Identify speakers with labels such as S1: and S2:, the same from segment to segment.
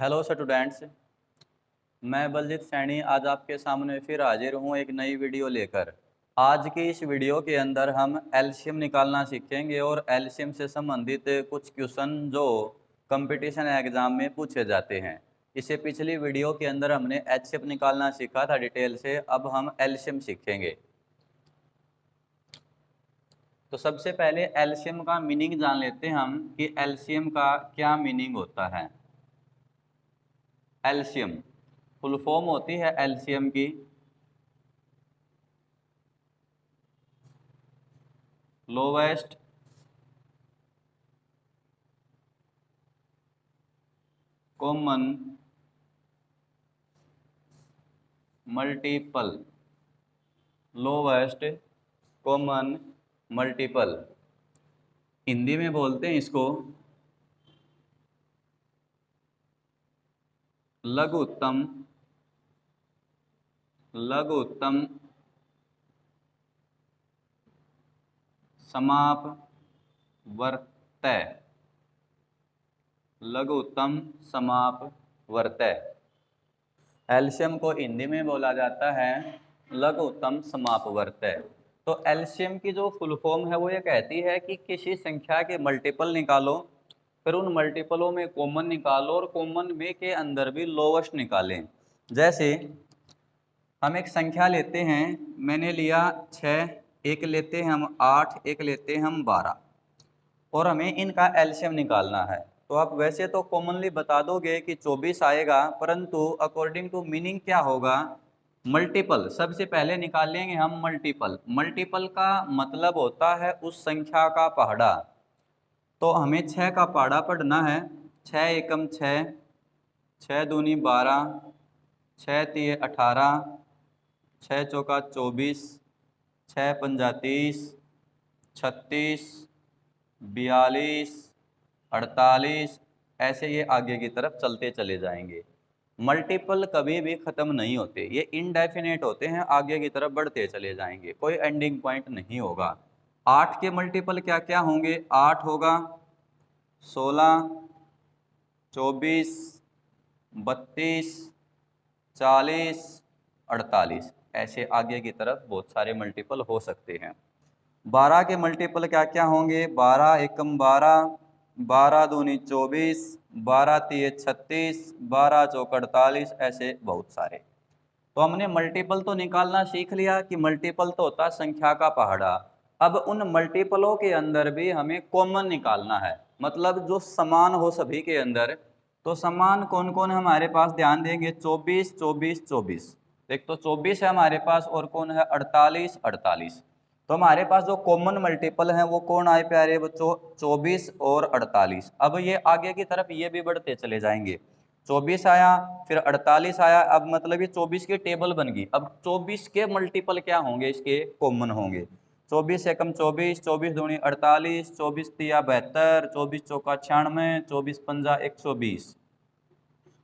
S1: Hello students, मैं बलजीत सैनी आज आपके सामने फिर हाजिर हूँ एक नई वीडियो लेकर। आज की इस वीडियो के अंदर हम एलसीएम निकालना सीखेंगे और एलसीएम से संबंधित कुछ क्वेश्चन जो कंपटीशन एग्जाम में पूछे जाते हैं। इससे पिछली वीडियो के अंदर हमने एचसीएफ निकालना सीखा था डिटेल से, अब हम एलसीएम सीखेंगे। तो सबसे पहले एलसीएम का मीनिंग जान लेते हैं हम कि एलसीएम का क्या मीनिंग होता है। एलसीएम फुल फॉर्म होती है एलसीएम की lowest common multiple. Lowest common multiple Hindi में बोलते हैं इसको लघुत्तम समापवर्तय। लघुत्तम समापवर्तय एलसीएम को हिंदी में बोला जाता है लघुत्तम समापवर्तय। तो एलसीएम की जो फुल फॉर्म है वो ये कहती है कि किसी संख्या के मल्टीपल निकालो, फिर उन मल्टीपलों में कॉमन निकालो और कॉमन में के अंदर भी लोवेस्ट निकालें। जैसे हम एक संख्या लेते हैं, मैंने लिया 6, एक लेते हैं हम 8, एक लेते हैं हम 12 और हमें इनका एलसीएम निकालना है। तो आप वैसे तो कॉमनली बता दोगे कि 24 आएगा, परंतु अकॉर्डिंग टू मीनिंग क्या होगा, मल्टीपल। सबसे पहले निकालेंगे हम मल्टीपल। मल्टीपल का मतलब होता है उस संख्या का पहाड़ा। तो हमें 6 का पहाड़ा पढ़ना है। 6 एकम 6, 6 दूनी 12, 6 तिये 18, 6 चौका 24, 6 पंजा 30, 36, 42, 48, ऐसे ये आगे की तरफ चलते चले जाएंगे। मल्टीपल कभी भी ख़त्म नहीं होते, ये इनडेफिनेट होते हैं, आगे की तरफ बढ़ते चले जाएंगे, कोई एंडिंग पॉइंट नहीं होगा। 8 के मल्टीपल क्या क्या होंगे, 8 होगा 16, 24, 32, 40, 48, ऐसे आगे की तरफ बहुत सारे मल्टीपल हो सकते हैं। 12 के मल्टीपल क्या क्या होंगे, 12 एकम 12, 12 दूनी 24, 12 तिये 36, 12 चौक 48, ऐसे बहुत सारे। तो हमने मल्टीपल तो निकालना सीख लिया कि मल्टीपल तो होता है संख्या का पहाड़ा। अब उन मल्टीपलों के अंदर भी हमें कॉमन निकालना है, मतलब जो समान हो सभी के अंदर। तो समान कौन कौन है हमारे पास, ध्यान देंगे, 24, 24, 24। एक तो 24 है हमारे पास और कौन है 48, 48। तो हमारे पास जो कॉमन मल्टीपल हैं वो कौन आए प्यारे बच्चों, 24 और 48। अब ये आगे की तरफ ये भी बढ़ते चले जाएंगे। 24 आया, फिर 48 आया, अब मतलब ये 24 की टेबल बन गई। अब 24 के मल्टीपल क्या होंगे, इसके कॉमन होंगे। 24 एकम 24, 24 दूनी 48, 24 तिया 72, 24 चौका 96, 24 पंजा 120,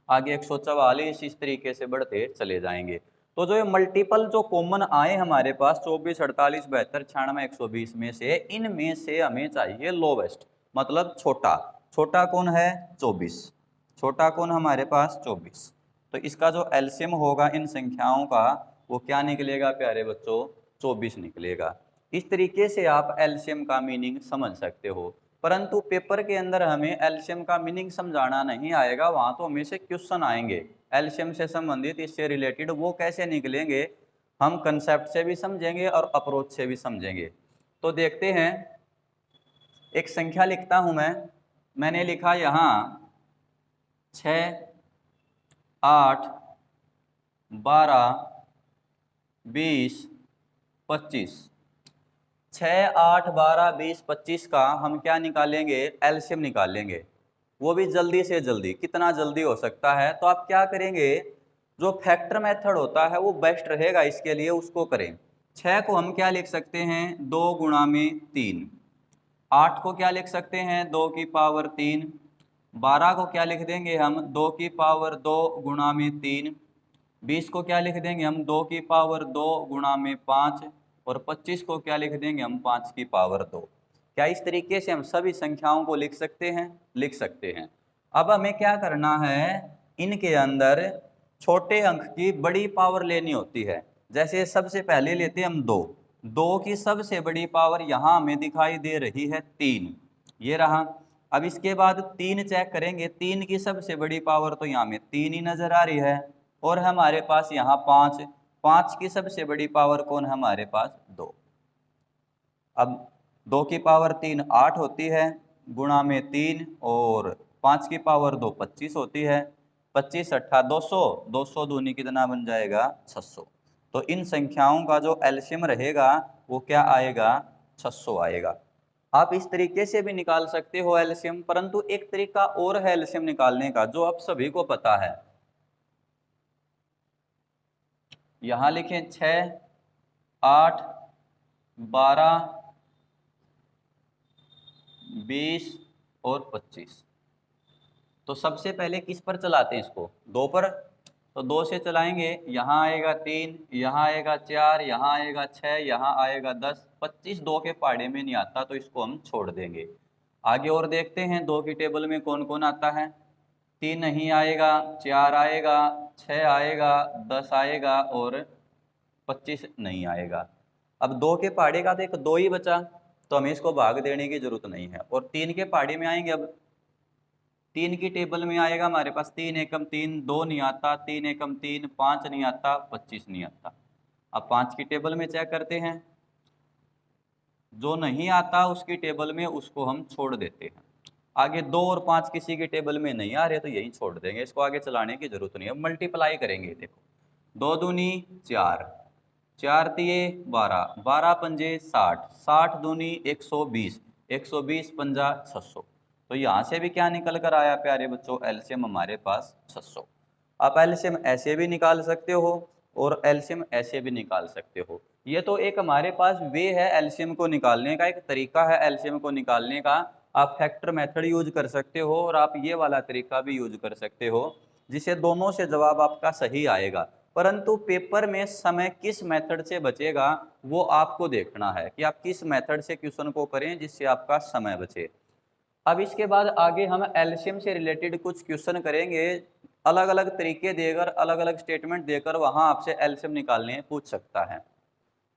S1: आगे 144, इस तरीके से बढ़ते चले जाएंगे। तो जो ये मल्टीपल जो कॉमन आए हमारे पास 24, 48, 72, 96, 120 में से, इनमें से हमें चाहिए लोवेस्ट, मतलब छोटा। छोटा कौन है, 24। छोटा कौन हमारे पास, 24। तो इसका जो एलसीएम होगा इन संख्याओं का वो क्या निकलेगा प्यारे बच्चों, 24 निकलेगा। इस तरीके से आप एलसीएम का मीनिंग समझ सकते हो। परंतु पेपर के अंदर हमें एलसीएम का मीनिंग समझाना नहीं आएगा, वहाँ तो हमें से क्वेश्चन आएंगे एलसीएम से संबंधित, इससे रिलेटेड। वो कैसे निकलेंगे, हम कंसेप्ट से भी समझेंगे और अप्रोच से भी समझेंगे। तो देखते हैं, एक संख्या लिखता हूँ मैंने लिखा यहाँ 6, 8, 12, 20, 25। 6, 8, 12, 20, 25 का हम क्या निकालेंगे, एलसीएम निकालेंगे। वो भी जल्दी से जल्दी, कितना जल्दी हो सकता है। तो आप क्या करेंगे, जो फैक्टर मेथड होता है वो बेस्ट रहेगा इसके लिए, उसको करें। 6 को हम क्या लिख सकते हैं, 2 गुणा में 3। 8 को क्या लिख सकते हैं, 2 की पावर 3। 12 को क्या लिख देंगे हम, 2 की पावर 2 गुणा में 3। 20 को क्या लिख देंगे हम, 2 की पावर 2 गुणा में 5। और 25 को क्या लिख देंगे हम, 5 की पावर 2। क्या इस तरीके से हम सभी संख्याओं को लिख सकते हैं, लिख सकते हैं। अब हमें क्या करना है, इनके अंदर छोटे अंक की बड़ी पावर लेनी होती है। जैसे सबसे पहले लेते हैं हम 2, 2 की सबसे बड़ी पावर यहाँ हमें दिखाई दे रही है 3, ये रहा। अब इसके बाद 3 चेक करेंगे, 3 की सबसे बड़ी पावर तो यहाँ में 3 ही नजर आ रही है। और हमारे पास यहाँ 5, 5 की सबसे बड़ी पावर कौन है हमारे पास 2। अब 2 की पावर 3 8 होती है, गुणा में 3 और 5 की पावर 2 25 होती है। 25 अट्ठा 200, 200 दूनी कितना बन जाएगा 600। तो इन संख्याओं का जो एलसीएम रहेगा वो क्या आएगा 600 आएगा। आप इस तरीके से भी निकाल सकते हो एलसीएम, परंतु एक तरीका और है एलसीएम निकालने का जो आप सभी को पता है। यहां लिखें 6, 8, 12, 20 और 25। तो सबसे पहले किस पर चलाते हैं इसको 2 पर। तो 2 से चलाएंगे, यहाँ आएगा 3, यहाँ आएगा 4, यहाँ आएगा 6, यहाँ आएगा 10, 25 2 के पहाड़े में नहीं आता तो इसको हम छोड़ देंगे। आगे और देखते हैं 2 की टेबल में कौन कौन आता है। 3 नहीं आएगा, 4 आएगा, 6 आएगा, 10 आएगा और 25 नहीं आएगा। अब 2 के पहाड़े का तो एक 2 ही बचा, तो हमें इसको भाग देने की जरूरत नहीं है। और 3 के पहाड़े में आएंगे, अब 3 की टेबल में आएगा हमारे पास 3 एकम 3, 2 नहीं आता, 3 एकम 3, 5 नहीं आता, 25 नहीं आता। अब 5 की टेबल में चेक करते हैं, जो नहीं आता उसकी टेबल में उसको हम छोड़ देते हैं। आगे 2 और 5 किसी की टेबल में नहीं आ रहे तो यही छोड़ देंगे, इसको आगे चलाने की जरूरत नहीं है। अब मल्टीप्लाई करेंगे, देखो 2 दूनी 4, 4 तिये 12, 12 पंजे 60, 60 दूनी 120, 120 पंजा 600। तो यहाँ से भी क्या निकल कर आया प्यारे बच्चों, एलसीएम हमारे पास 600। आप एलसीएम ऐसे भी निकाल सकते हो और एलसीएम ऐसे भी निकाल सकते हो। ये तो एक हमारे पास वे है एलसीएम को निकालने का, एक तरीका है एलसीएम को निकालने का। आप फैक्टर मेथड यूज कर सकते हो और आप ये वाला तरीका भी यूज कर सकते हो, जिसे दोनों से जवाब आपका सही आएगा। परंतु पेपर में समय किस मेथड से बचेगा वो आपको देखना है कि आप किस मेथड से क्वेश्चन को करें जिससे आपका समय बचे। अब इसके बाद आगे हम एलसीएम से रिलेटेड कुछ क्वेश्चन करेंगे, अलग अलग तरीके देकर, अलग अलग स्टेटमेंट देकर वहां आपसे एलसीएम निकालने पूछ सकता है।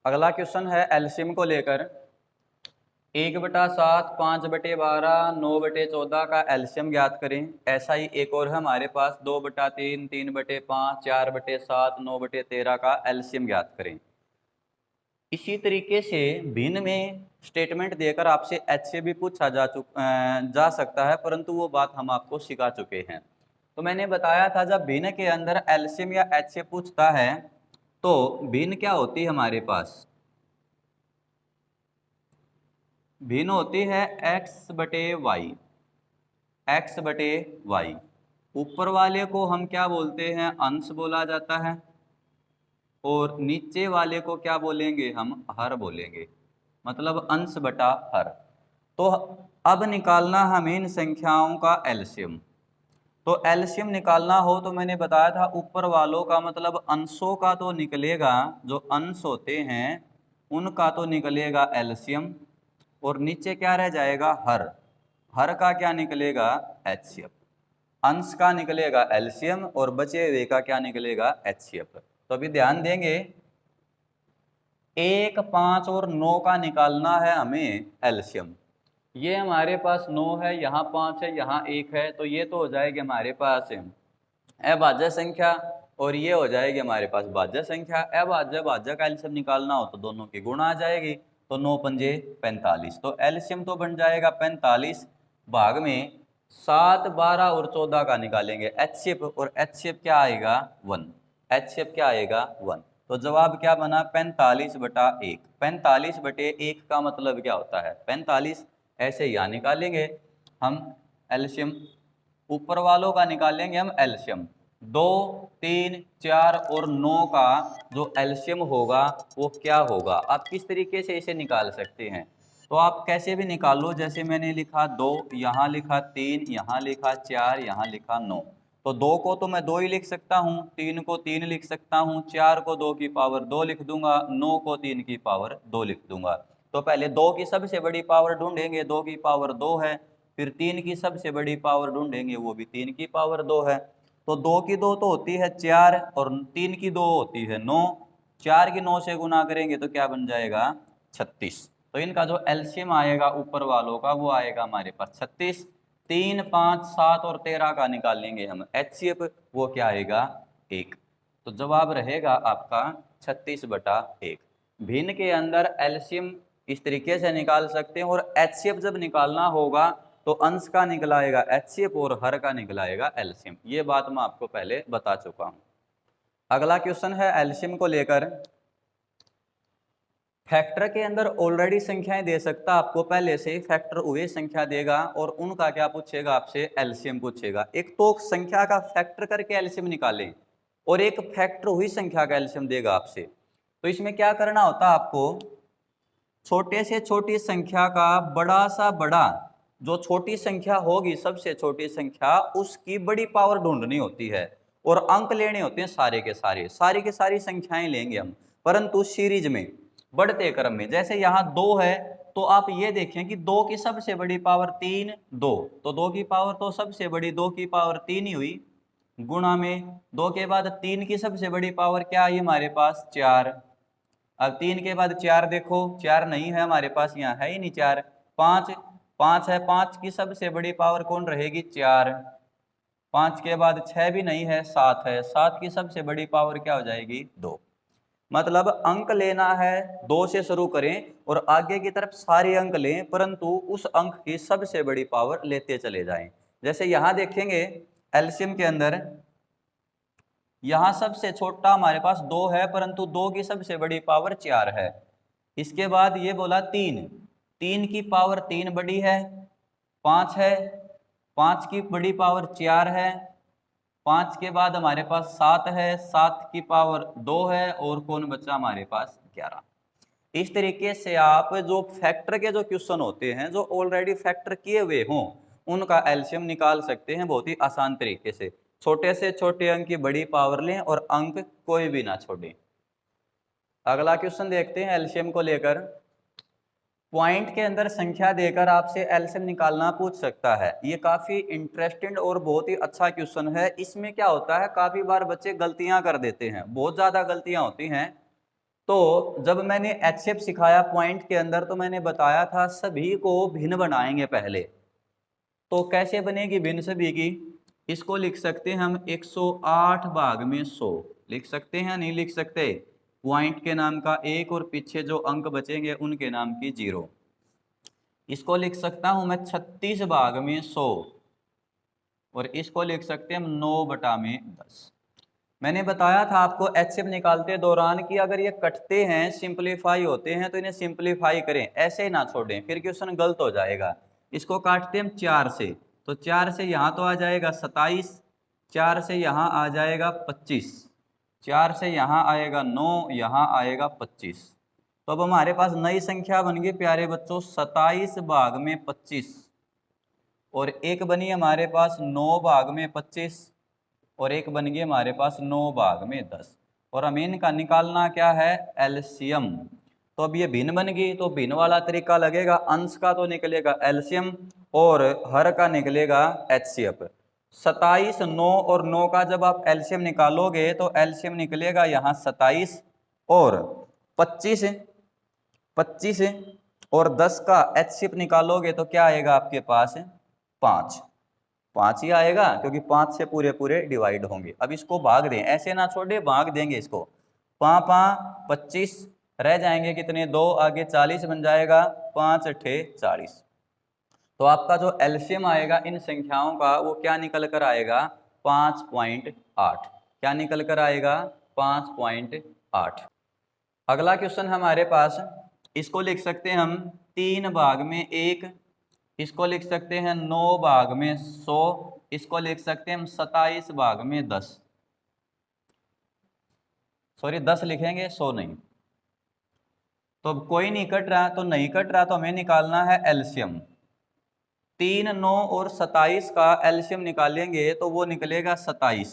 S1: अगला क्वेश्चन है एलसीएम को लेकर, 1/7, 5/12, 9/14 का एलसीएम ज्ञात करें। ऐसा ही एक और है हमारे पास 2/3, 3/5, 4/7, 9/13 का एलसीएम ज्ञात करें। इसी तरीके से भिन्न में स्टेटमेंट देकर आपसे एच से भी पूछा जा सकता है, परंतु वो बात हम आपको सिखा चुके हैं। तो मैंने बताया था जब भिन्न के अंदर एलसीएम या एच से पूछता है तो भिन्न क्या होती है हमारे पास, भिन्न होती है x/y, x/y। ऊपर वाले को हम क्या बोलते हैं, अंश बोला जाता है, और नीचे वाले को क्या बोलेंगे, हम हर बोलेंगे, मतलब अंश बटा हर। तो अब निकालना हमें इन संख्याओं का एलसीएम। तो एलसीएम निकालना हो तो मैंने बताया था ऊपर वालों का मतलब अंशों का तो निकलेगा, जो अंश होते हैं उनका तो निकलेगा एलसीएम, और नीचे क्या रह जाएगा हर, हर का क्या निकलेगा एचसीएफ। अंश का निकलेगा एलसीएम और बचे हुए का क्या निकलेगा एचसीएफ। तो अभी ध्यान देंगे, 1, 5 और 9 का निकालना है हमें एलसीएम। ये हमारे पास 9 है, यहाँ 5 है, यहाँ 1 है, तो ये तो हो जाएगी हमारे पास अभाज्य संख्या और ये हो जाएगी हमारे पास भाज्य संख्या। अभाज्य भाज्य का एलसीएम निकालना हो तो दोनों की गुणा आ जाएगी, तो 9 पंजे 45, तो एलसीएम तो बन जाएगा 45, भाग में 7, 12 और 14 का निकालेंगे एचसीएफ, और एचसीएफ क्या आएगा 1, एचसीएफ क्या आएगा 1। तो जवाब क्या बना 45/1। 45/1 का मतलब क्या होता है 45, ऐसे यहाँ निकालेंगे हम एलसीएम। ऊपर वालों का निकालेंगे हम एलसीएम, 2, 3, 4 और 9 का जो एलसीएम होगा वो क्या होगा। आप किस तरीके से इसे निकाल सकते हैं, तो आप कैसे भी निकालो, जैसे मैंने लिखा 2, यहाँ लिखा 3, यहाँ लिखा 4, यहाँ लिखा 9। तो 2 को तो मैं 2 ही लिख सकता हूँ, 3 को 3 लिख सकता हूँ, 4 को 2 की पावर 2 लिख दूंगा, 9 को 3 की पावर 2 लिख दूंगा। तो पहले 2 की सबसे बड़ी पावर ढूंढेंगे, 2 की पावर 2 है, फिर 3 की सबसे बड़ी पावर ढूंढेंगे, वो भी 3 की पावर 2 है। तो 2 की 2 तो होती है 4 और 3 की 2 होती है 9, 4 की 9 से गुना करेंगे तो क्या बन जाएगा 36। तो इनका जो एलसीएम आएगा ऊपर वालों का वो आएगा हमारे पास 36। 3, 5, 7 और 13 का निकाल लेंगे हम एचसीएफ, वो क्या आएगा 1। तो जवाब रहेगा आपका 36/1। भिन्न के अंदर एलसीएम इस तरीके से निकाल सकते हैं, और एचसीएफ जब निकालना होगा तो अंश का निकलाएगा एचसीएफ और हर का निकलाएगा एलसीएम। ये बात मैं आपको पहले बता चुका हूं। अगला क्वेश्चन है एलसीएम को लेकर। फैक्टर के अंदर ऑलरेडी संख्याएं दे सकता आपको पहले से, फैक्टर हुए संख्या देगा और उनका क्या पूछेगा आपसे एलसीएम पूछेगा। एक तो संख्या का फैक्टर करके एलसीएम निकालें और एक फैक्टर हुई संख्या का एलसीएम देगा आपसे। तो इसमें क्या करना होता है आपको, छोटे से छोटी संख्या का बड़ा सा बड़ा, जो छोटी संख्या होगी सबसे छोटी संख्या उसकी बड़ी पावर ढूंढनी होती है और अंक लेने होते हैं सारे के सारे, सारी की सारी संख्याएं लेंगे हम, परंतु सीरीज में बढ़ते क्रम में। जैसे यहाँ 2 है तो आप ये देखें कि 2 की सबसे बड़ी पावर 3, 2, तो 2 की पावर तो सबसे बड़ी 2 की पावर 3 ही हुई, गुणा में 2 के बाद 3 की सबसे बड़ी पावर क्या आई हमारे पास 4। अब 3 के बाद 4 देखो, 4 नहीं है हमारे पास, यहाँ है ही नहीं 4। 5, 5 है, 5 की सबसे बड़ी पावर कौन रहेगी 4। 5 के बाद 6 भी नहीं है, 7 है, 7 की सबसे बड़ी पावर क्या हो जाएगी 2। मतलब अंक लेना है 2 से शुरू करें और आगे की तरफ सारे अंक लें, परंतु उस अंक की सबसे बड़ी पावर लेते चले जाएं। जैसे यहाँ देखेंगे एलसीएम के अंदर, यहाँ सबसे छोटा हमारे पास 2 है, परंतु 2 की सबसे बड़ी पावर 4 है। इसके बाद ये बोला 3, 3 की पावर 3 बड़ी है, 5 है, 5 की बड़ी पावर 4 है, 5 के बाद हमारे पास 7 है, 7 की पावर 2 है, और कौन बचा हमारे पास 11। इस तरीके से आप जो फैक्टर के जो क्वेश्चन होते हैं जो ऑलरेडी फैक्टर किए हुए हों उनका एलसीएम निकाल सकते हैं बहुत ही आसान तरीके से। छोटे से छोटे अंक की बड़ी पावर लें और अंक कोई भी ना छोड़ें। अगला क्वेश्चन देखते हैं एलसीएम को लेकर। पॉइंट के अंदर संख्या देकर आपसे एलसीएम निकालना पूछ सकता है। ये काफी इंटरेस्टिंग और बहुत ही अच्छा क्वेश्चन है। इसमें क्या होता है, काफी बार बच्चे गलतियां कर देते हैं, बहुत ज्यादा गलतियां होती हैं। तो जब मैंने एचसीएफ सिखाया पॉइंट के अंदर तो मैंने बताया था सभी को भिन्न बनाएंगे पहले। तो कैसे बनेगी भिन्न सभी की, इसको लिख सकते हैं हम 108 भाग में 100 लिख सकते हैं, नहीं लिख सकते। पॉइंट के नाम का 1 और पीछे जो अंक बचेंगे उनके नाम की 0। इसको लिख सकता हूं मैं 36 भाग में 100 और इसको लिख सकते हैं हम 9/10। मैंने बताया था आपको एचसीएफ निकालते दौरान कि अगर ये कटते हैं सिंपलीफाई होते हैं तो इन्हें सिंपलीफाई करें, ऐसे ही ना छोड़ें, फिर क्वेश्चन गलत हो जाएगा। इसको काटते हम 4 से, तो 4 से यहाँ तो आ जाएगा 27, 4 से यहाँ आ जाएगा 25, 4 से यहाँ आएगा 9, यहाँ आएगा 25। तो अब हमारे पास नई संख्या बन गई प्यारे बच्चों 27 भाग में 25, और एक बनी हमारे पास 9 भाग में 25, और एक बन गई हमारे पास 9 भाग में 10। और हमें इनका निकालना क्या है एलसीएम। तो अब ये भिन्न बन गई तो भिन्न वाला तरीका लगेगा, अंश का तो निकलेगा एलसीएम और हर का निकलेगा एचसीएफ। 27, 9 और 9 का जब आप एलसीएम निकालोगे तो एलसीएम निकलेगा यहाँ 27 और 25, 25 और 10 का एचसीएफ निकालोगे तो क्या आएगा आपके पास 5, 5 ही आएगा क्योंकि 5 से पूरे पूरे डिवाइड होंगे। अब इसको भाग दें, ऐसे ना छोड़े, भाग देंगे इसको। 5, 5, 25 रह जाएंगे कितने 2, आगे 40 बन जाएगा, 5 अठे 40। तो आपका जो एलसीएम आएगा इन संख्याओं का वो क्या निकल कर आएगा 5.8। क्या निकल कर आएगा 5.8। अगला क्वेश्चन हमारे पास, इसको लिख सकते हैं हम 3 भाग में 1, इसको लिख सकते हैं 9 भाग में 100, इसको लिख सकते हैं हम 27 भाग में 10। सॉरी 10 लिखेंगे 100 नहीं। तो अब कोई नहीं कट रहा, तो नहीं कट रहा तो हमें निकालना है एलसीएम। 3, 9 और 27 का एलसीएम निकालेंगे तो वो निकलेगा 27,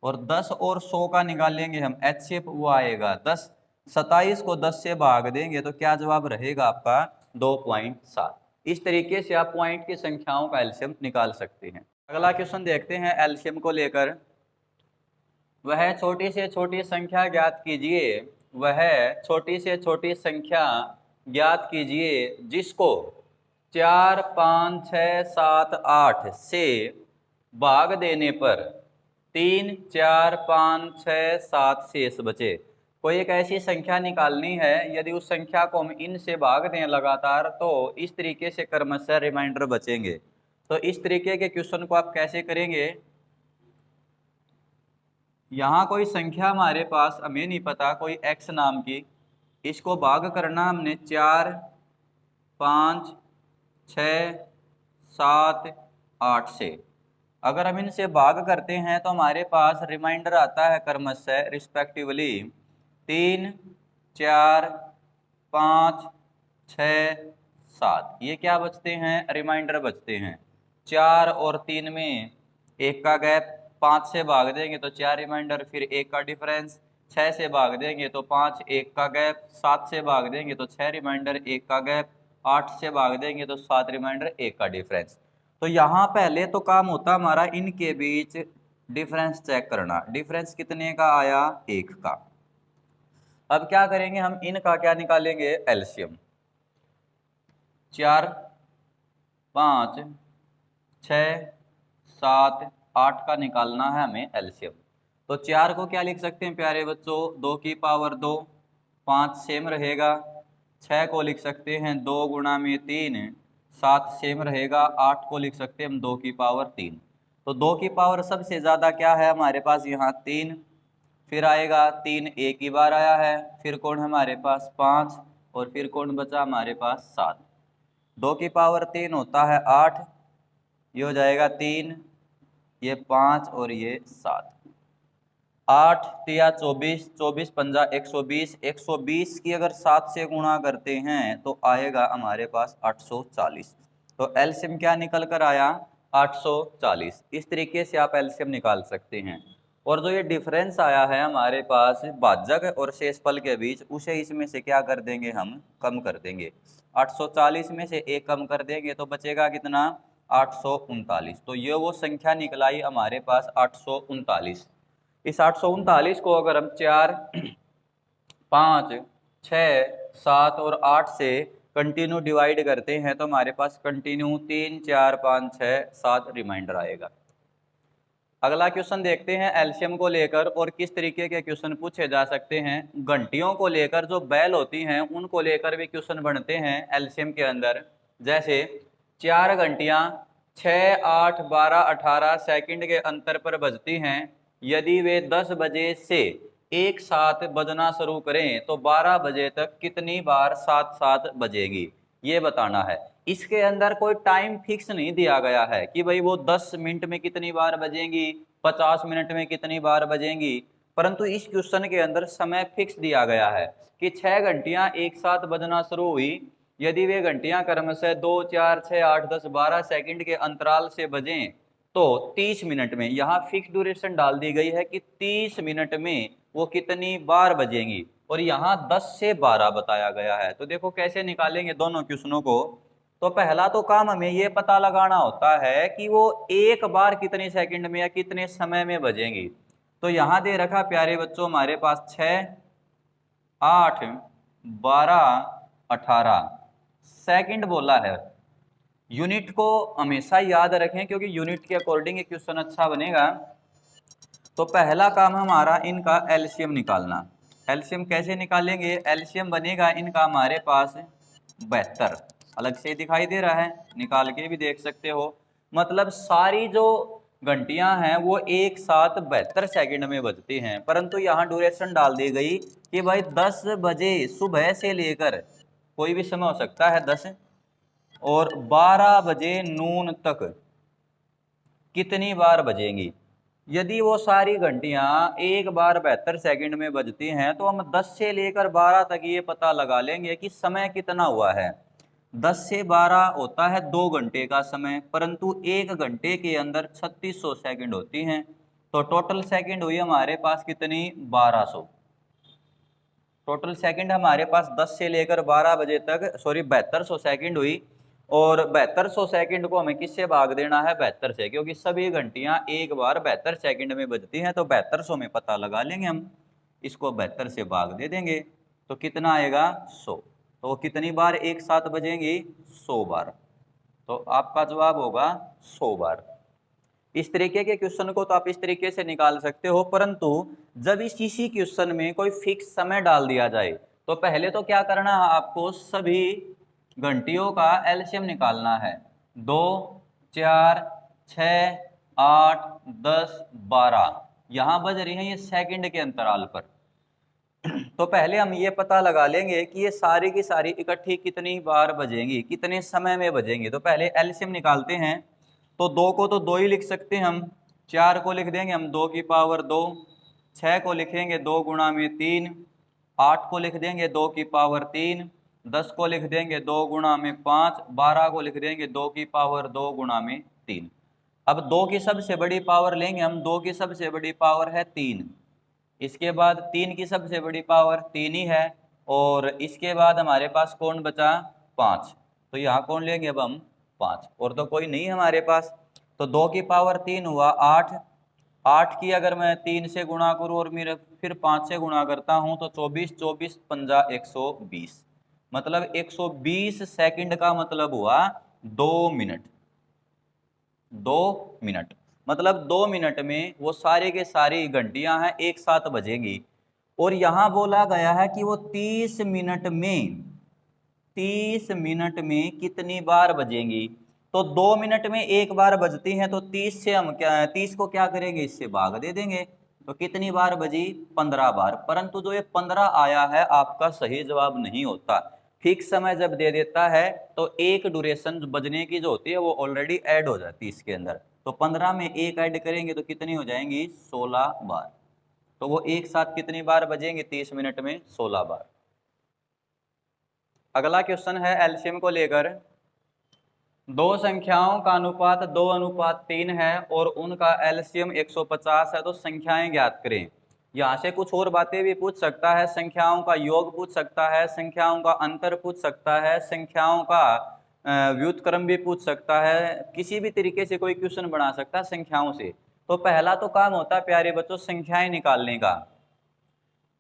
S1: और 10 और 100 का निकालेंगे हम एचसीएफ, वो आएगा 10। 27 को 10 से भाग देंगे तो क्या जवाब रहेगा आपका 2.7। इस तरीके से आप पॉइंट की संख्याओं का एलसीएम निकाल सकते हैं। अगला क्वेश्चन देखते हैं एलसीएम को लेकर। वह छोटी से छोटी संख्या ज्ञात कीजिए, वह छोटी से छोटी संख्या ज्ञात कीजिए जिसको 4, 5, 6, 7, 8 से भाग देने पर 3, 4, 5, 6, 7 शेष बचे। कोई एक ऐसी संख्या निकालनी है, यदि उस संख्या को हम इन से भाग दें लगातार तो इस तरीके से क्रमशः रिमाइंडर बचेंगे। तो इस तरीके के क्वेश्चन को आप कैसे करेंगे, यहाँ कोई संख्या हमारे पास हमें नहीं पता, कोई x नाम की, इसको भाग करना हमने 4, 5, 6, 7, 8 से। अगर हम इनसे भाग करते हैं तो हमारे पास रिमाइंडर आता है क्रमशः रिस्पेक्टिवली 3, 4, 5, 6, 7। ये क्या बचते हैं, रिमाइंडर बचते हैं। 4 और 3 में 1 का गैप, 5 से भाग देंगे तो 4 रिमाइंडर, फिर 1 का डिफरेंस, 6 से भाग देंगे तो 5, 1 का गैप, 7 से भाग देंगे तो 6 रिमाइंडर, 1 का गैप, 8 से भाग देंगे तो 7 रिमाइंडर, 1 का डिफरेंस। तो यहाँ पहले तो काम होता हमारा इनके बीच डिफरेंस चेक करना। डिफरेंस कितने का आया, 1 का। अब क्या करेंगे हम, इनका क्या निकालेंगे, एलसीएम। 4, 5, 6, 7, 8 का निकालना है हमें एलसीएम। तो 4 को क्या लिख सकते हैं प्यारे बच्चों, 2 की पावर 2, 5 सेम रहेगा। 6 को लिख सकते हैं 2 गुणा में 3, 7 सेम रहेगा। 8 को लिख सकते हैं हम 2 की पावर 3। तो 2 की पावर सबसे ज़्यादा क्या है हमारे पास, यहाँ 3, फिर आएगा 3 एक ही बार आया है, फिर कौन हमारे पास 5, और फिर कौन बचा हमारे पास 7। 2 की पावर 3 होता है 8, ये हो जाएगा 3, ये 5 और ये 7। 8 तिया 24, 24 पंजा 120, 120 की अगर 7 से गुणा करते हैं तो आएगा हमारे पास 840। तो एलसीएम क्या निकल कर आया, 840। इस तरीके से आप एलसीएम निकाल सकते हैं। और जो ये डिफरेंस आया है हमारे पास भाजक और शेषफल के बीच, उसे इसमें से क्या कर देंगे, हम कम कर देंगे। 840 में से 1 कम कर देंगे तो बचेगा कितना, 839। तो ये वो संख्या निकलाई हमारे पास 839। इस 839 को अगर हम 4, 5, 6, 7 और 8 से कंटिन्यू डिवाइड करते हैं तो हमारे पास कंटिन्यू 3, 4, 5, 6, 7 रिमाइंडर आएगा। अगला क्वेश्चन देखते हैं एलसीएम को लेकर, और किस तरीके के क्वेश्चन पूछे जा सकते हैं। घंटियों को लेकर, जो बैल होती हैं उनको लेकर भी क्वेश्चन बनते हैं एलसीएम के अंदर। जैसे 4 घंटियां 6, 8, 12, 18 सेकंड के अंतर पर बजती हैं। यदि वे 10 बजे से एक साथ बजना शुरू करें तो 12 बजे तक कितनी बार साथ साथ बजेगी, ये बताना है। इसके अंदर कोई टाइम फिक्स नहीं दिया गया है कि भाई वो 10 मिनट में कितनी बार बजेंगी, 50 मिनट में कितनी बार बजेंगी, परंतु इस क्वेश्चन के अंदर समय फिक्स दिया गया है कि 6 घंटियां एक साथ बजना शुरू हुई। यदि वे घंटियां क्रमशः 2, 4, 6, 8, 10, 12 सेकंड के अंतराल से बजें तो 30 मिनट में, यहाँ फिक्स ड्यूरेशन डाल दी गई है कि 30 मिनट में वो कितनी बार बजेंगी, और यहाँ 10 से 12 बताया गया है। तो देखो कैसे निकालेंगे दोनों क्वेश्चनों को। तो पहला तो काम हमें ये पता लगाना होता है कि वो एक बार कितने सेकंड में या कितने समय में बजेंगी। तो यहाँ दे रखा प्यारे बच्चों हमारे पास 6, 8, 12, 18 सेकंड बोला है। यूनिट को हमेशा याद रखें क्योंकि यूनिट के अकॉर्डिंग ये क्वेश्चन अच्छा बनेगा। तो पहला काम हमारा इनका एलसीएम निकालना। एलसीएम कैसे निकालेंगे, एलसीएम बनेगा इनका हमारे पास 72। अलग से दिखाई दे रहा है, निकाल के भी देख सकते हो। मतलब सारी जो घंटियां हैं वो एक साथ 72 सेकंड में बजती हैं, परंतु यहाँ ड्यूरेशन डाल दी गई कि भाई 10 बजे सुबह से लेकर, कोई भी समय हो सकता है 10, और 12 बजे नून तक कितनी बार बजेंगी। यदि वो सारी घंटियां एक बार 72 सेकंड में बजती हैं तो हम 10 से लेकर 12 तक ये पता लगा लेंगे कि समय कितना हुआ है। 10 से 12 होता है 2 घंटे का समय, परंतु 1 घंटे के अंदर 3600 सेकंड होती हैं। तो टोटल सेकंड हुई हमारे पास कितनी, 1200। टोटल सेकंड हमारे पास 10 से लेकर 12 बजे तक, सॉरी 7200 सेकंड हुई। और 7200 सेकंड को हमें किससे भाग देना है? 72 से, क्योंकि सभी घंटियां एक बार 72 सेकंड में बजती हैं, तो 7200 में पता लगा लेंगे हम, इसको 72 से भाग दे देंगे तो कितना आएगा? 100। तो वो कितनी बार एक साथ बजेंगी? 100 बार। तो आपका जवाब होगा 100 बार। इस तरीके के क्वेश्चन को तो आप इस तरीके से निकाल सकते हो, परंतु जब इसी क्वेश्चन में कोई फिक्स समय डाल दिया जाए तो पहले तो क्या करना है आपको? सभी घंटियों का एलसीएम निकालना है। 2, 4, 6, 8, 10, 12 यहाँ बज रही हैं ये सेकंड के अंतराल पर। तो पहले हम ये पता लगा लेंगे कि ये सारी की सारी इकट्ठी कितनी बार बजेंगी, कितने समय में बजेंगी। तो पहले एलसीएम निकालते हैं। तो 2 को तो 2 ही लिख सकते हैं हम, 4 को लिख देंगे हम 2 की पावर 2, 6 को लिखेंगे 2 गुणा में 3, 8 को लिख देंगे 2 की पावर 3, 10 को लिख देंगे 2 गुणा में 5, 12 को लिख देंगे 2 की पावर 2 गुणा में 3। अब 2 की सबसे बड़ी पावर लेंगे हम, 2 की सबसे बड़ी पावर है 3, इसके बाद 3 की सबसे बड़ी पावर 3 ही है, और इसके बाद हमारे पास कौन बचा? 5। तो यहाँ कौन लेंगे अब हम? 5, और तो कोई नहीं हमारे पास। तो 2 की पावर 3 हुआ 8, 8 की अगर मैं 3 से गुणा करूँ और मेरे फिर 5 से गुणा करता हूँ तो 24, 24 पंजा 120, मतलब 120 सेकंड का मतलब हुआ 2 मिनट। 2 मिनट मतलब 2 मिनट में वो सारे के सारी घंटियां हैं एक साथ बजेगी। और यहां बोला गया है कि वो 30 मिनट में कितनी बार बजेंगी। तो 2 मिनट में एक बार बजती हैं, तो 30 से हम क्या, 30 को क्या करेंगे? इससे भाग दे देंगे। तो कितनी बार बजी? 15 बार। परंतु जो ये 15 आया है आपका सही जवाब नहीं होता। फिक्स समय जब दे देता है तो एक ड्यूरेशन बजने की जो होती है वो ऑलरेडी ऐड हो जाती है इसके अंदर। तो 15 में एक ऐड करेंगे तो कितनी हो जाएंगी? 16 बार। तो वो एक साथ कितनी बार बजेंगे 30 मिनट में? 16 बार। अगला क्वेश्चन है एलसीएम को लेकर। दो संख्याओं का अनुपात 2:3 है और उनका एलसीएम 150 है, तो संख्याएं ज्ञात करें। यहाँ से कुछ और बातें भी पूछ सकता है, संख्याओं का योग पूछ सकता है, संख्याओं का अंतर पूछ सकता है, संख्याओं का व्युत्क्रम भी पूछ सकता है, किसी भी तरीके से कोई क्वेश्चन बना सकता है संख्याओं से। तो पहला तो काम होता है प्यारे बच्चों संख्याएं निकालने का।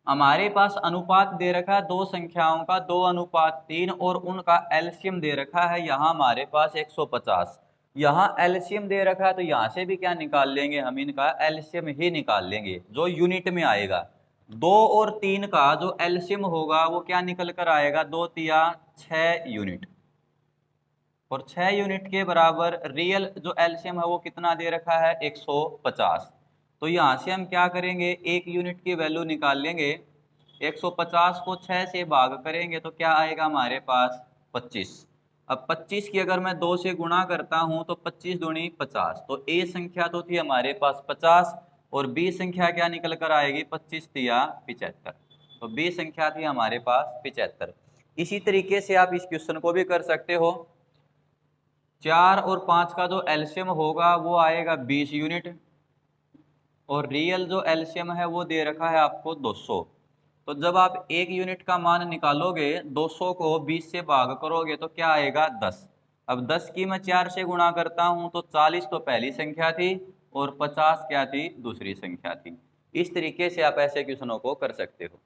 S1: हमारे पास अनुपात दे रखा है दो संख्याओं का 2:3 और उनका एलसीएम दे रखा है यहाँ हमारे पास 150। यहाँ एलसीएम दे रखा है तो यहाँ से भी क्या निकाल लेंगे हम? इनका एलसीएम ही निकाल लेंगे जो यूनिट में आएगा। 2 और 3 का जो एलसीएम होगा वो क्या निकल कर आएगा? 2 तिया 6 यूनिट, और 6 यूनिट के बराबर रियल जो एलसीएम है वो कितना दे रखा है? 150। तो यहाँ से हम क्या करेंगे? 1 यूनिट की वैल्यू निकाल लेंगे। 150 को 6 से भाग करेंगे तो क्या आएगा हमारे पास? 25। अब 25 की अगर मैं 2 से गुणा करता हूँ तो 25 दूनी 50। तो ए संख्या तो थी हमारे पास 50 और बी संख्या क्या निकल कर आएगी? 25 तिया 75। तो बी संख्या थी हमारे पास 75। इसी तरीके से आप इस क्वेश्चन को भी कर सकते हो। 4 और 5 का जो एलसीएम होगा वो आएगा 20 यूनिट, और रियल जो एलसीएम है वो दे रखा है आपको 200। तो जब आप 1 यूनिट का मान निकालोगे 200 को 20 से भाग करोगे तो क्या आएगा? 10। अब 10 की मैं 4 से गुणा करता हूं तो 40 तो पहली संख्या थी और 50 क्या थी? दूसरी संख्या थी। इस तरीके से आप ऐसे क्वेश्चनों को कर सकते हो।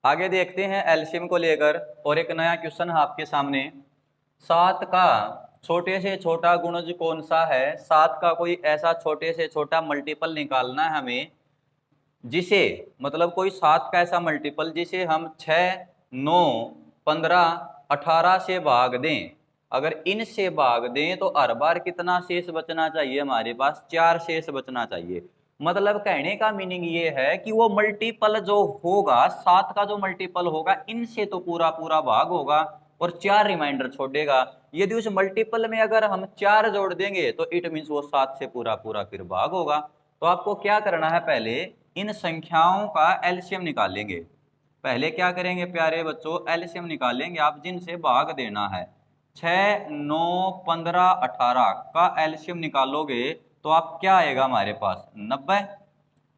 S1: आगे देखते हैं एलसीएम को लेकर और एक नया क्वेश्चन है आपके सामने। 7 का छोटे से छोटा गुणज कौन सा है? 7 का कोई ऐसा छोटे से छोटा मल्टीपल निकालना है हमें, जिसे मतलब कोई 7 का ऐसा मल्टीपल जिसे हम 6, 9, 15, 18 से भाग दें। अगर इनसे भाग दें तो हर बार कितना शेष बचना चाहिए? हमारे पास 4 शेष बचना चाहिए। मतलब कहने का मीनिंग ये है कि वो मल्टीपल जो होगा 7 का जो मल्टीपल होगा इनसे तो पूरा पूरा भाग होगा और 4 रिमाइंडर छोड़ेगा। यदि उस मल्टीपल में अगर हम 4 जोड़ देंगे तो इट मीन्स वो 7 से पूरा पूरा फिर भाग होगा। तो आपको क्या करना है? पहले इन संख्याओं का एलसीएम निकालेंगे। पहले क्या करेंगे प्यारे बच्चों? एलसीएम निकालेंगे आप जिनसे भाग देना है। 6, 9, 15, 18 का एलसीएम निकालोगे तो आप क्या आएगा हमारे पास? 90।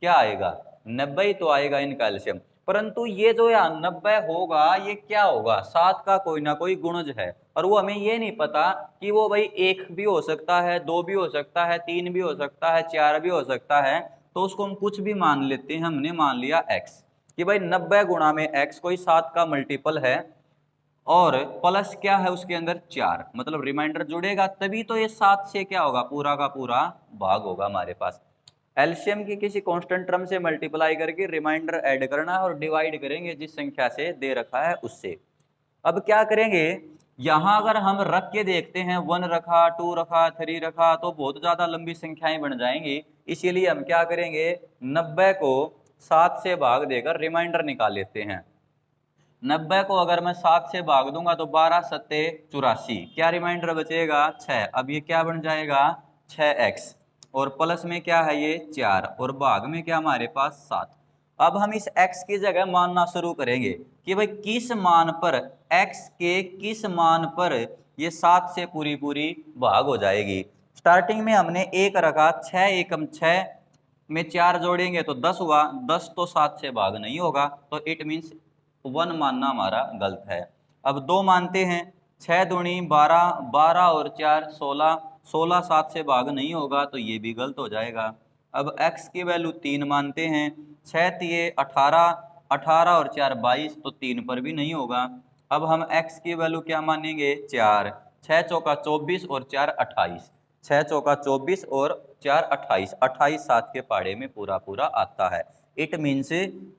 S1: क्या आएगा? 90 ही तो आएगा इनका एलसीएम। परंतु ये जो यहाँ 90 होगा ये क्या होगा, 7 का कोई ना कोई गुणज है, और वो हमें ये नहीं पता कि वो भाई 1 भी हो सकता है, 2 भी हो सकता है, 3 भी हो सकता है, 4 भी हो सकता है। तो उसको हम कुछ भी मान लेते हैं। हमने मान लिया x कि भाई 90 गुणा में x कोई 7 का मल्टीपल है, और प्लस क्या है उसके अंदर 4, मतलब रिमाइंडर जुड़ेगा तभी तो ये 7 से क्या होगा, पूरा का पूरा भाग होगा हमारे पास। एलसीएम की किसी कांस्टेंट टर्म से मल्टीप्लाई करके रिमाइंडर ऐड करना है और डिवाइड करेंगे जिस संख्या से दे रखा है उससे। अब क्या करेंगे, यहां अगर हम रख के देखते हैं 1 रखा, 2 रखा, 3 रखा तो बहुत ज्यादा लंबी संख्याएं बन जाएंगी। इसीलिए हम क्या करेंगे, 90 को 7 से भाग देकर रिमाइंडर निकाल लेते हैं। 90 को अगर मैं 7 से भाग दूंगा तो 12 सत्ते 84, क्या रिमाइंडर बचेगा 6। अब ये क्या बन जाएगा 6x, और प्लस में क्या है ये 4, और भाग में क्या हमारे पास 7। अब हम इस x की जगह मानना शुरू करेंगे कि भाई किस मान पर, x के किस मान पर ये 7 से पूरी पूरी भाग हो जाएगी। स्टार्टिंग में हमने 1 रखा, 6 एकम 6 में 4 जोड़ेंगे तो 10 हुआ, 10 तो 7 से भाग नहीं होगा, तो इट मीन्स 1 मानना हमारा गलत है। अब 2 मानते हैं, 6 दूनी 12, 12 और 4 16, 16 7 से भाग नहीं होगा तो ये भी गलत हो जाएगा। अब x की वैल्यू 3 मानते हैं, 6 तिये 18, 18 और 4 22, तो 3 पर भी नहीं होगा। अब हम x की वैल्यू क्या मानेंगे 4, 6 चौका 24 और 4 28, 6 चौका 24 और 4 28, 28 7 के पहाड़े में पूरा पूरा आता है। इट मीन्स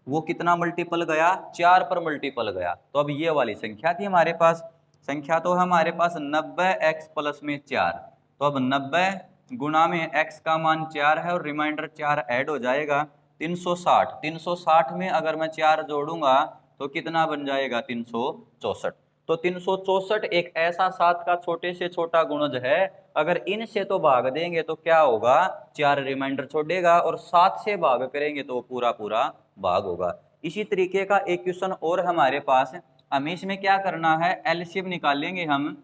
S1: वो कितना मल्टीपल गया, 4 पर मल्टीपल गया। तो अब ये वाली संख्या थी हमारे पास, संख्या तो हमारे पास 90x प्लस में 4, तो अब 90 गुणा में x का मान 4 है और रिमाइंडर 4 ऐड हो जाएगा 360। 360 में अगर मैं 4 जोड़ूंगा तो कितना बन जाएगा 364। तो 364 एक ऐसा 7 का छोटे से छोटा गुणज है, अगर इनसे तो भाग देंगे तो क्या होगा, 4 रिमाइंडर छोड़ेगा, और 7 से भाग करेंगे तो पूरा पूरा भाग होगा। इसी तरीके का एक क्वेश्चन और हमारे पास, हमें इसमें क्या करना है, एलसीएम निकालेंगे हम।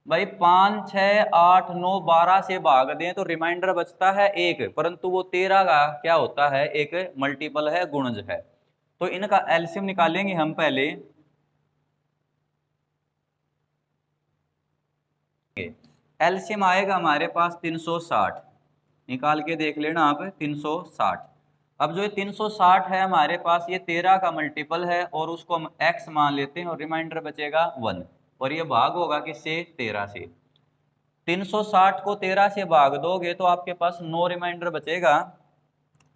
S1: भाई 5 6 8 9 12 से भाग दें तो रिमाइंडर बचता है 1, परंतु वो 13 का क्या होता है, एक मल्टीपल है, गुणज है। तो इनका एलसीएम निकालेंगे हम पहले। एलसीएम आएगा हमारे पास 360, निकाल के देख लेना आप 360। अब जो ये 360 है हमारे पास, ये 13 का मल्टीपल है और उसको हम x मान लेते हैं और रिमाइंडर बचेगा 1, और ये भाग होगा किससे, 13 से। 360 को 13 से भाग दोगे तो आपके पास 9 रिमाइंडर बचेगा,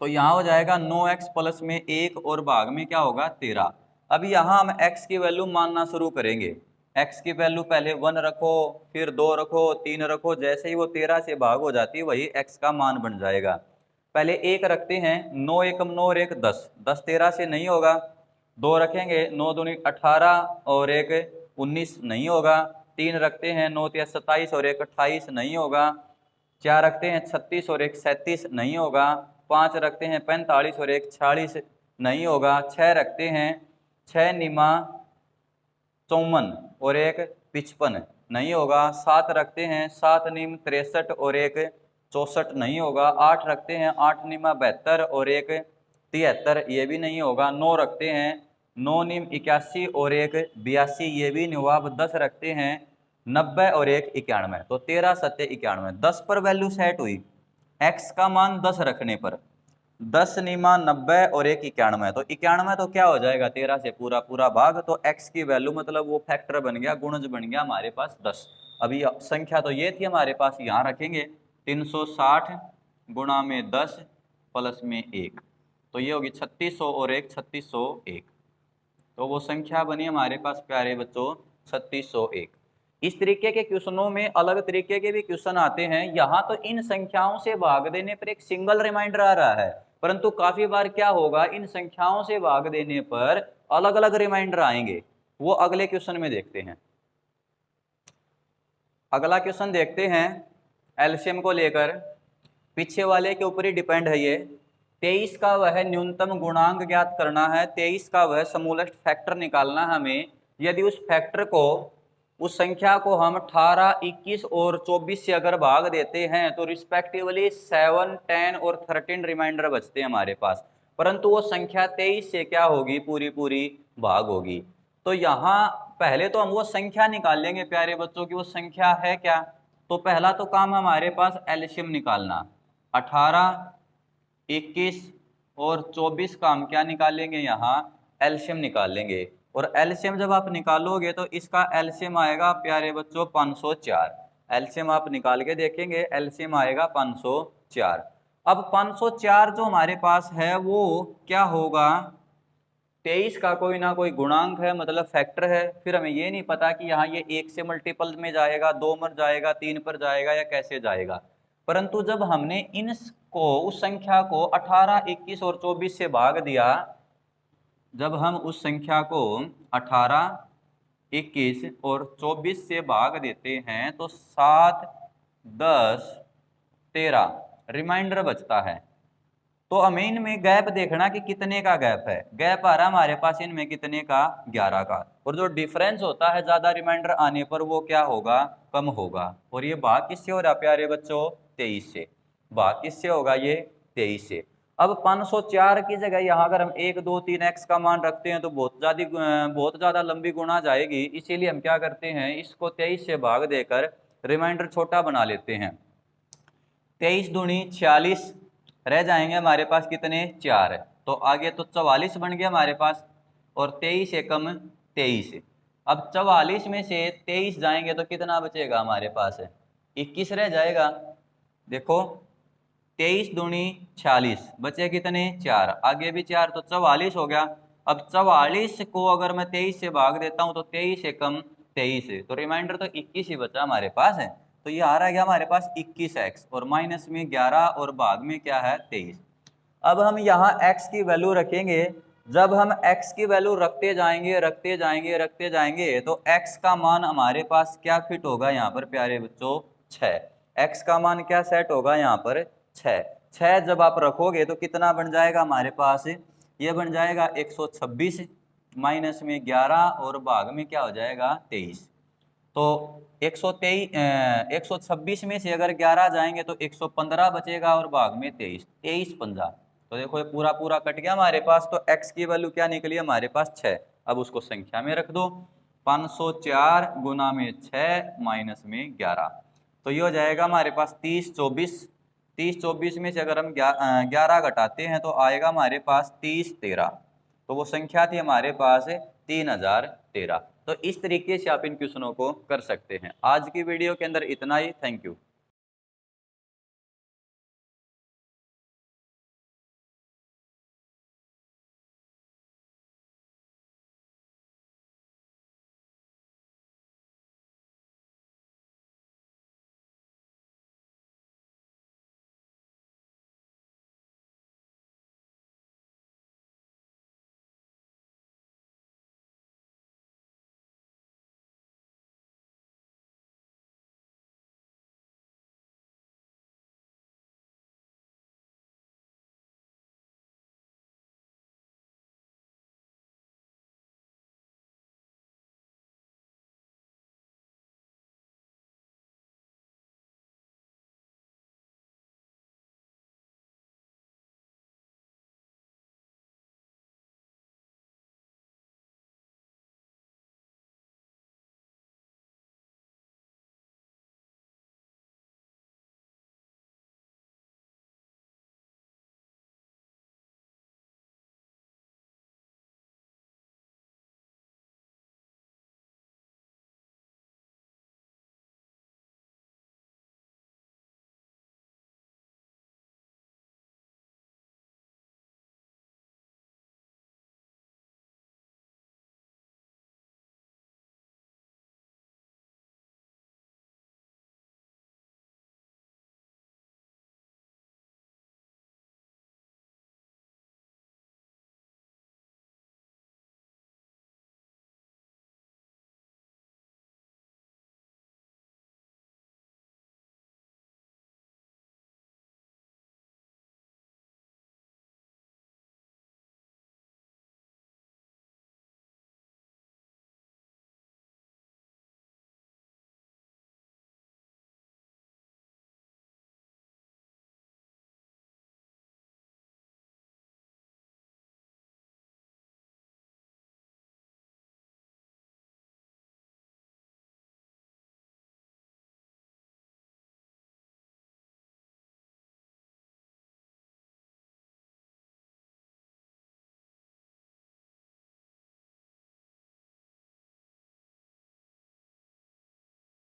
S1: तो यहाँ हो जाएगा 9x प्लस में 1 और भाग में क्या होगा 13। अब यहाँ हम x की वैल्यू मानना शुरू करेंगे। x की वैल्यू पहले 1 रखो, फिर 2 रखो, 3 रखो, जैसे ही वो 13 से भाग हो जाती है वही x का मान बन जाएगा। पहले 1 रखते हैं, 9 एकम 9 और 1 10, 10 13 से नहीं होगा। 2 रखेंगे, 9 दूनी 18 और 1 19 नहीं होगा। 3 रखते हैं, 9 तिया 27 और 1 28 नहीं होगा। 4 रखते हैं, 36 और 1 37 नहीं होगा। 5 रखते हैं, 45 और 1 46 नहीं होगा। 6 रखते हैं, 6 निमा 54 और 1 55 नहीं होगा। 7 रखते हैं, 7 निम 63 और 1 64 नहीं होगा। 8 रखते हैं, 8 निमा 72 और 1 73, ये भी नहीं होगा। 9 रखते हैं, 9 निम 81 और 1 82, ये भी नहीं हुआ। अब 10 रखते हैं, 90 और 1 91, तो 13 सत्ते 91, 10 पर वैल्यू सेट हुई, x का मान 10 रखने पर। 10 निमा 90 और 1 91, तो 91 तो क्या हो जाएगा 13 से पूरा पूरा भाग, तो x की वैल्यू मतलब वो फैक्टर बन गया, गुणज बन गया हमारे पास 10। अभी संख्या तो ये थी हमारे पास, यहाँ रखेंगे 360 गुणा में 10 प्लस में 1, तो ये होगी 3600 और 1 3601, तो वो संख्या बनी हमारे पास प्यारे बच्चों 3601। इस तरीके के क्वेश्चनों में अलग तरीके के भी क्वेश्चन आते हैं। यहाँ तो इन संख्याओं से भाग देने पर एक सिंगल रिमाइंडर आ रहा है, परंतु काफी बार क्या होगा, इन संख्याओं से भाग देने पर अलग अलग रिमाइंडर आएंगे, वो अगले क्वेश्चन में देखते हैं। अगला क्वेश्चन देखते हैं एलसीएम को लेकर, पीछे वाले के ऊपर ही डिपेंड है ये। 23 का वह न्यूनतम गुणांक ज्ञात करना है, 23 का वह समूलस्ट फैक्टर निकालना हमें। यदि उस फैक्टर को, उस संख्या को हम 18, 21 और 24 से अगर भाग देते हैं तो रिस्पेक्टिवली 7, 10 और 13 रिमाइंडर बचते हैं हमारे पास। परंतु वो संख्या 23 से क्या होगी, पूरी पूरी भाग होगी। तो यहाँ पहले तो हम वो संख्या निकाल लेंगे प्यारे बच्चों की, वो संख्या है क्या। तो पहला तो काम हमारे पास एलसीएम निकालना, 18, 21 और 24 का हम क्या निकालेंगे, यहाँ एलसीएम निकाल लेंगे। और एलसीएम जब आप निकालोगे तो इसका एलसीएम आएगा प्यारे बच्चों 504। एलसीएम आप निकाल के देखेंगे, एलसीएम आएगा 504। अब 504 जो हमारे पास है वो क्या होगा, 23 का कोई ना कोई गुणांक है, मतलब फैक्टर है। फिर हमें ये नहीं पता कि यहाँ ये 1 से मल्टीपल में जाएगा, 2 पर जाएगा, 3 पर जाएगा या कैसे जाएगा। परंतु जब हमने इनको, उस संख्या को 18, 21 और 24 से भाग दिया, जब हम उस संख्या को 18, 21 और 24 से भाग देते हैं तो 7, 10, 13 रिमाइंडर बचता है। तो हमें इनमें गैप देखना कि कितने का गैप है। गैप आ रहा है हमारे पास इनमें कितने का, 11 का। और जो डिफरेंस होता है ज्यादा रिमाइंडर आने पर वो क्या होगा, कम होगा। और ये भाग किससे हो रहा है प्यारे बच्चों, 23 से। भाग किससे होगा, ये 23 से। अब 504 की जगह यहाँ अगर हम 1, 2, 3 x का मान रखते हैं तो बहुत ज्यादा लंबी गुणा जाएगी। इसीलिए हम क्या करते हैं, इसको 23 से भाग देकर रिमाइंडर छोटा बना लेते हैं। 23 दूनी 46, रह जाएंगे हमारे पास कितने, 4। तो आगे तो 44 बन गया हमारे पास, और 23 एकम 23। अब 44 में से 23 जाएंगे तो कितना बचेगा हमारे पास, 21 रह जाएगा। देखो 23 दूनी 46, बचे कितने, 4। आगे भी 4, तो 44 हो गया। अब 44 को अगर मैं 23 से भाग देता हूं तो 23 एकम 23, तो रिमाइंडर तो 21 ही बचा हमारे पास है। तो ये आ रहा है हमारे पास 21x, और माइनस में 11 और भाग में क्या है, 23। अब हम यहाँ x की वैल्यू रखेंगे। जब हम x की वैल्यू रखते जाएंगे रखते जाएंगे रखते जाएंगे तो x का मान हमारे पास क्या फिट होगा यहाँ पर प्यारे बच्चों, 6। x का मान क्या सेट होगा यहाँ पर, 6। 6 जब आप रखोगे तो कितना बन जाएगा हमारे पास, ये बन जाएगा 126, माइनस में 11 और भाग में क्या हो जाएगा, 23। तो 126 में से अगर 11 जाएंगे तो 115 बचेगा, और भाग में 23, 23 पंजा। तो देखो ये पूरा पूरा कट गया हमारे पास। तो x की वैल्यू क्या निकली हमारे पास, 6। अब उसको संख्या में रख दो, 504 गुना में 6 माइनस में 11, तो ये हो जाएगा हमारे पास 30, 24। 30, 24 में से अगर हम 11 घटाते हैं तो आएगा हमारे पास 30, 13। तो वो संख्या थी हमारे पास 3013। तो इस तरीके से आप इन क्वेश्चनों को कर सकते हैं। आज की वीडियो के अंदर इतना ही। Thank you.